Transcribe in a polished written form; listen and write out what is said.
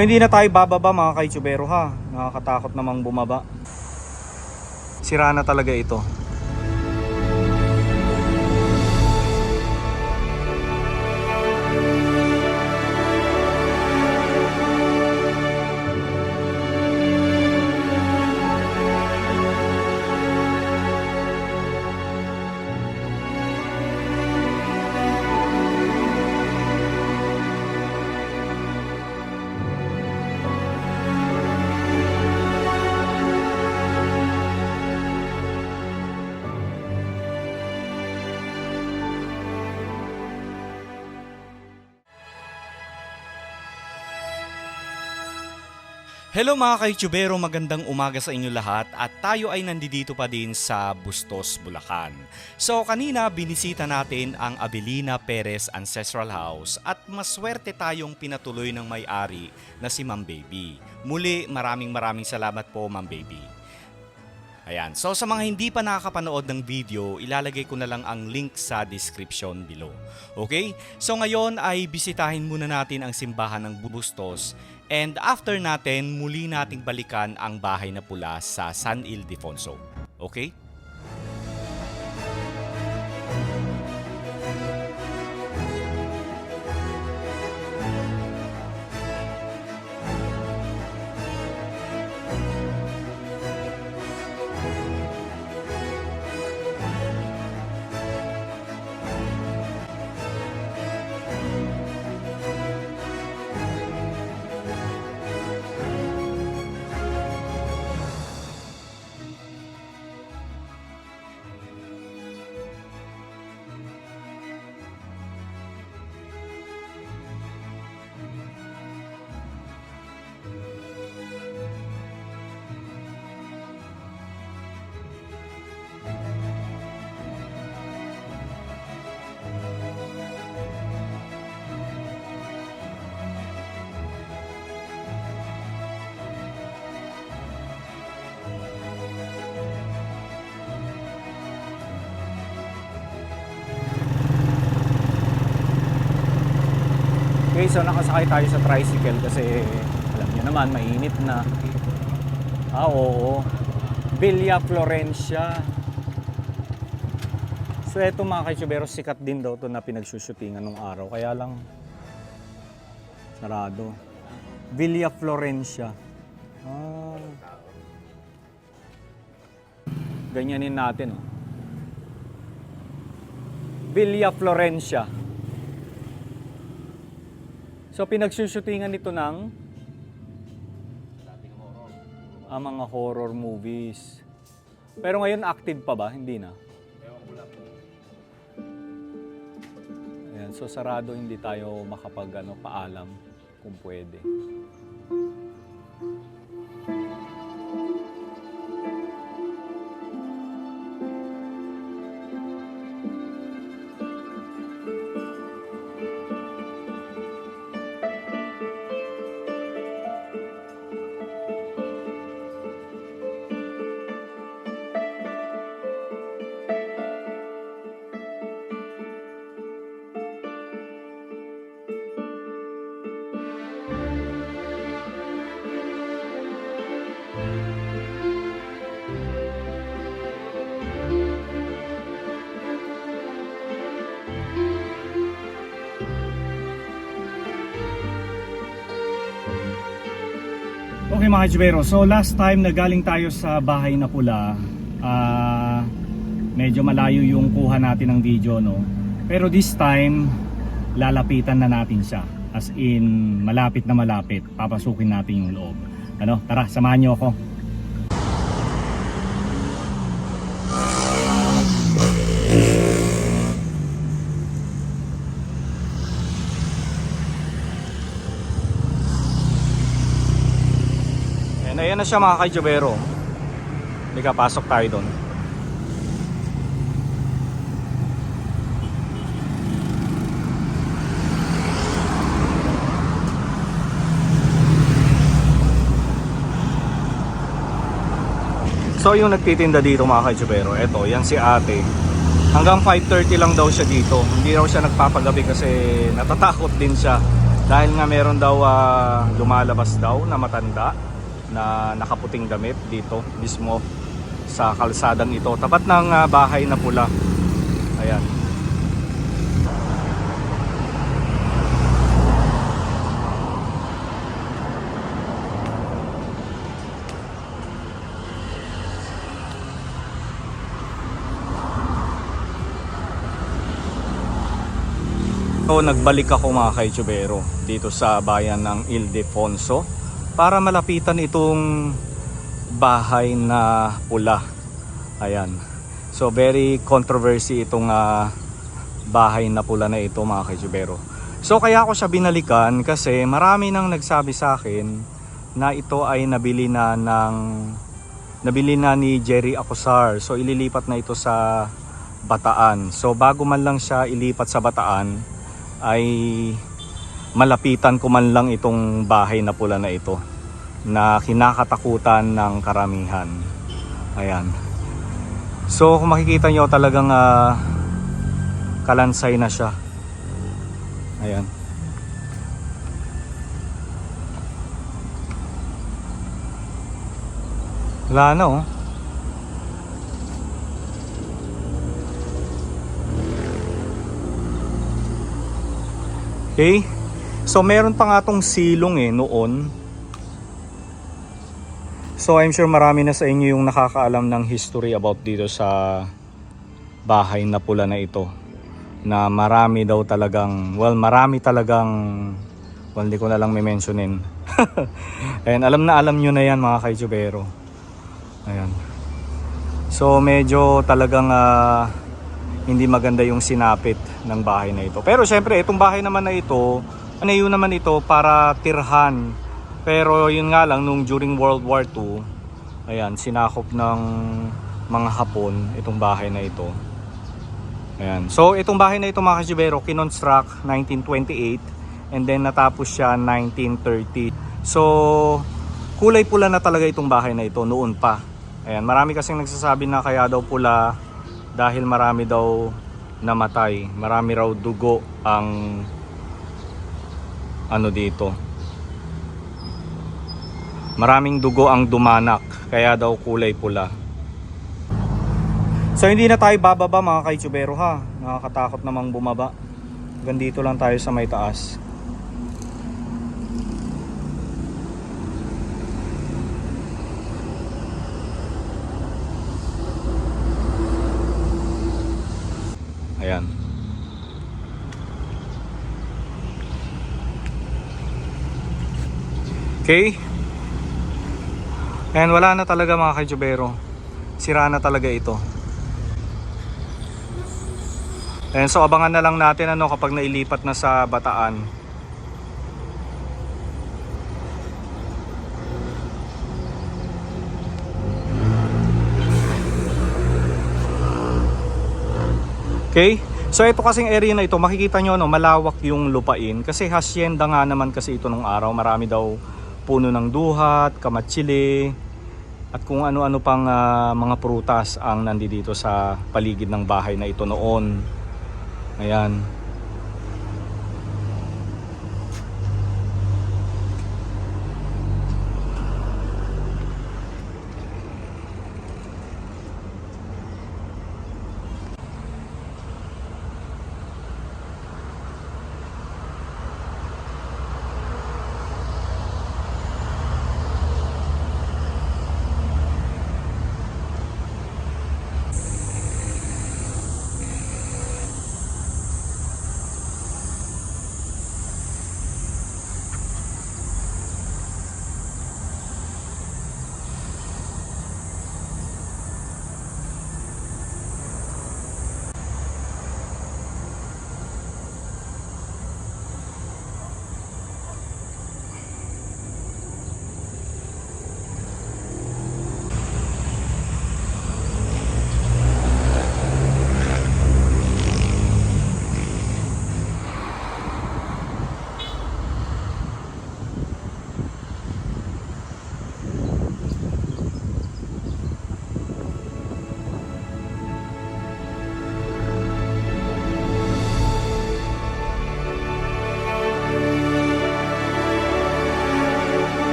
Hindi na tayo bababa mga kaitsubero ha. Nakakatakot namang bumaba. Sira na talaga ito. Hello mga ka-YouTubero, magandang umaga sa inyo lahat at tayo ay nandito pa din sa Bustos, Bulacan. So kanina binisita natin ang Abelina Perez Ancestral House at maswerte tayong pinatuloy ng may-ari na si Ma'am Baby. Muli maraming salamat po Ma'am Baby. Ayan, so sa mga hindi pa nakakapanood ng video, ilalagay ko na lang ang link sa description below. Okay? So ngayon ay bisitahin muna natin ang simbahan ng Bustos. And after natin, muli nating balikan ang bahay na pula sa San Ildefonso. Okay? Okay, so nakasakay tayo sa tricycle kasi alam niyo naman, mainit na. Oo. Villa Florencia. So eto mga ka-YouTubero, sikat din daw to na pinagsushootingan nung araw. Kaya lang sarado. Villa Florencia. Ganyanin natin. Oh. Villa Florencia. So pinagsushootingan nito ng mga horror movies. Pero ngayon active pa ba? Hindi na. Ayan, so sarado, hindi tayo paalam kung pwede. Okay mga ka-YouTubero, so last time na galing tayo sa bahay na pula, medyo malayo yung kuha natin ng video, no? Pero this time, lalapitan na natin siya. As in, malapit na malapit, papasukin natin yung loob. Ano? Tara, samahan niyo ako. Ayan na siya mga ka-YouTubero. Halika, pasok tayo doon. So yung nagtitinda dito mga ka-YouTubero, eto, yan si ate. Hanggang 5:30 lang daw siya dito. Hindi raw siya nagpapagabi kasi natatakot din siya. Dahil nga meron daw lumalabas daw na matanda na nakaputing damit dito mismo sa kalsadang ito. Tapat ng bahay na pula. Ayan. So, nagbalik ako mga kaitsubero dito sa bayan ng Ildefonso para malapitan itong bahay na pula. Ayan. So very controversy itong bahay na pula na ito mga kaitsubero. So kaya ako siya binalikan kasi marami nang nagsabi sa akin na ito ay nabili na ni Jerry Acosar. So ililipat na ito sa Bataan. So bago man lang siya ilipat sa Bataan ay malapitan ko man lang itong bahay na pula na ito na kinakatakutan ng karamihan. Ayan. So kung makikita nyo talagang kalansay na siya. Ayan. Wala na oh. Okay. So meron pa nga tong silong noon. So I'm sure marami na sa inyo yung nakakaalam ng history about dito sa bahay na pula na ito. Na marami talagang hindi ko na lang may-mentionin. Ayan, alam nyo na yan mga kaitsubero. Ayan. So medyo talagang hindi maganda yung sinapit ng bahay na ito. Pero syempre itong bahay naman na ito, yun naman ito para tirhan. Pero yun nga lang nung during World War II, ayan, sinakop ng mga Hapon itong bahay na ito. Ayan. So itong bahay na ito mga kaitsubero, kinonstruct 1928 and then natapos siya 1930. So kulay pula na talaga itong bahay na ito noon pa. Ayan, marami kasing nagsasabi na kaya daw pula dahil marami daw namatay. Marami raw dugo ang dito. Maraming dugo ang dumanak kaya daw kulay pula. So hindi na tayo bababa mga kaitsubero ha. Nakakatakot namang bumaba. Gandito lang tayo sa may taas. Ayan. Okay. And wala na talaga mga kaitsubero. Sira na talaga ito. And so abangan na lang natin kapag nailipat na sa Bataan. Okay? So ito kasing area na ito, makikita nyo malawak yung lupain kasi hacienda nga naman kasi ito nung araw. Marami daw puno ng duhat, kamatsili at kung ano-ano pang mga prutas ang nandito sa paligid ng bahay na ito noon. Ayan.